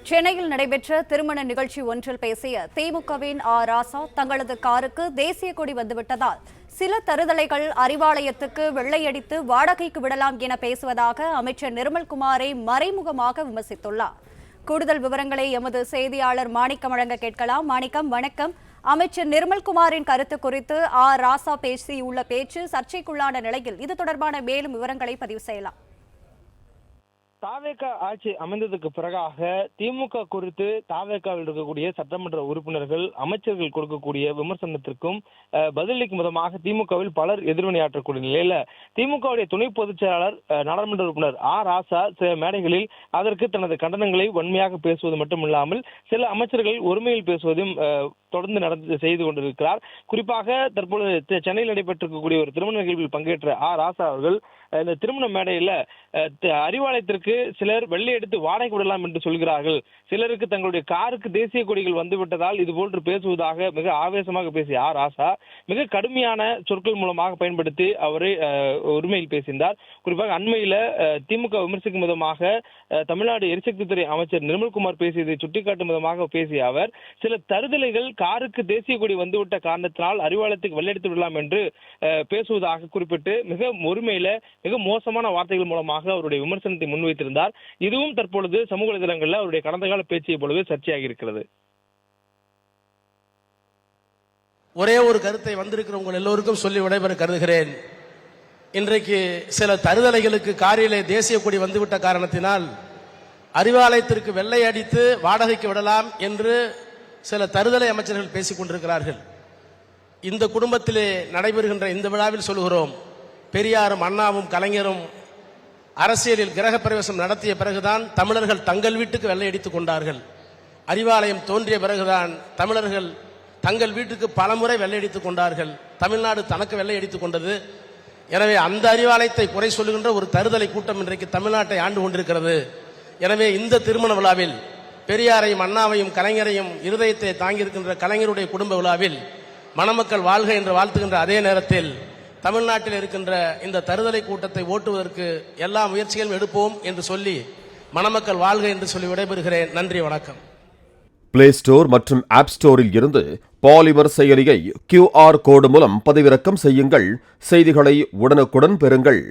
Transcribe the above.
சென்னையில் நடைபெற்ற திருமண நிகழ்ச்சி ஒன்றில் பேசிய திமுகவின் ராசா தங்களது காருக்கு தேசிய கொடி வந்துவிட்டதால் சில தருதலைகள் அறிவாலயத்துக்கு வெள்ளையடித்து வாடகைக்கு விடலாம் என பேசுவதாக அமைச்சர் நிர்மல்குமாரை மறைமுகமாக விமர்சித்துள்ளார். கூடுதல் விவரங்களை எமது செய்தியாளர் மாணிக்கம் வழங்க கேட்கலாம். மாணிக்கம், வணக்கம். அமைச்சர் நிர்மல்குமாரின் கருத்து குறித்து ராசா பேசியுள்ள பேச்சு சர்ச்சைக்குள்ளான நிலையில் இது தொடர்பான மேலும் விவரங்களை பதிவு செய்யலாம். தாவேக ஆட்சி அமைந்ததுக்கு பிறகாக திமுக குறித்து தாவேகாவில் இருக்கக்கூடிய சட்டமன்ற உறுப்பினர்கள் அமைச்சர்கள் கொடுக்கக்கூடிய விமர்சனத்திற்கும் பதிலளிக்கும் விதமாக திமுகவில் பலர் எதிர்வினையாற்றக்கூடிய நிலையில திமுகவுடைய துணை பொதுச் செயலாளர் நாடாளுமன்ற உறுப்பினர் ராசா சில மேடைகளில் அதற்கு தனது கண்டனங்களை வன்மையாக பேசுவது மட்டுமில்லாமல் சில அமைச்சர்கள் ஒருமையில் பேசுவதும் தொடர்ந்து செய்து கொண்டிருக்கிறார். குறிப்பாக தற்பொழுது சென்னையில் நடைபெற்றிருக்கக்கூடிய ஒரு திருமண நிகழ்வில் பங்கேற்ற ராசா அவர்கள் இந்த திருமண மேடையில அறிவாலயத்திற்கு சிலர் வெள்ளை எடுத்து வாடகை விடலாம் என்று சொல்கிறார்கள், சிலருக்கு தங்களுடைய காருக்கு தேசிய கொடிகள் வந்துவிட்டதால் இது போன்று பேசுவதாக மிக ஆவேசமாக பேசிய ராசா மிக கடுமையான சொற்கள் மூலமாக பயன்படுத்தி அவரை உரிமையில் பேசினார். குறிப்பாக அண்மையில திமுக விமர்சிக்கும் விதமாக தமிழ்நாடு எரிசக்தித்துறை அமைச்சர் நிர்மல்குமார் பேசியதை சுட்டிக்காட்டும் விதமாக பேசிய அவர் சில தருதலைகள் காருக்கு தேசிய கொடி வந்துவிட்ட காரணத்தினால் அறிவாலயத்துக்கு வெள்ளையடித்து விடலாம் என்று பேசுவதாக குறிப்பிட்டு மிக ஒருமையில மிக மோசமான வார்த்தைகள் மூலமாக அவருடைய விமர்சனத்தை முன்வைத்திருந்தார். இதுவும் தற்பொழுது சமூக வலைதளங்களில் அவருடைய கடந்த கால பேச்சிய பொழுது சர்ச்சையாகி இருக்கிறது. ஒரே ஒரு கருத்தை வந்திருக்கிற உங்கள் எல்லோருக்கும் சொல்லி விடைபெற கருதுகிறேன். இன்றைக்கு சில தருதலைகளுக்கு காரிலே தேசிய கொடி வந்துவிட்ட காரணத்தினால் அறிவாலயத்திற்கு வெள்ளை அடித்து வாடகைக்கு விடலாம் என்று சில தருதலை அமைச்சர்கள் பேசிக் கொண்டிருக்கிறார்கள். இந்த குடும்பத்திலே நடைபெறுகின்ற இந்த விழாவில் சொல்கிறோம், பெரியாரும் அண்ணாவும் கலைஞரும் அரசியலில் கிரக பிரவேசம் நடத்திய பிறகுதான் தமிழர்கள் தங்கள் வீட்டுக்கு வெள்ளை அடித்துக் கொண்டார்கள். அறிவாலயம் தோன்றிய பிறகுதான் தமிழர்கள் தங்கள் வீட்டுக்கு பலமுறை வெள்ளையடித்துக் கொண்டார்கள். தமிழ்நாடு தனக்கு வெள்ளையடித்துக் கொண்டது. எனவே அந்த அறிவாலயத்தை குறை சொல்லுகின்ற ஒரு தருதலை கூட்டம் இன்றைக்கு தமிழ்நாட்டை ஆண்டு கொண்டிருக்கிறது. எனவே இந்த திருமண விழாவில் பெரியாரையும் அண்ணாவையும் கலைஞரையும் இருதயத்தை தாங்கியிருக்கின்ற கலைஞருடைய குடும்ப விழாவில் மணமக்கள் வாழ்க என்று வாழ்த்துகின்ற அதே நேரத்தில் தமிழ்நாட்டில் இருக்கின்ற இந்த தருதலை கூட்டத்தை ஓட்டுவதற்கு எல்லா முயற்சிகளும் எடுப்போம் என்று சொல்லி மணமக்கள் வாழ்க என்று சொல்லி விடைபெறுகிறேன். நன்றி, வணக்கம். பிளே ஸ்டோர் மற்றும் ஆப் ஸ்டோரில் இருந்து பாலிமர் செயலியை QR கோடு மூலம் பதிவிறக்கம் செய்யுங்கள். செய்திகளை உடனுக்குடன் பெறுங்கள்.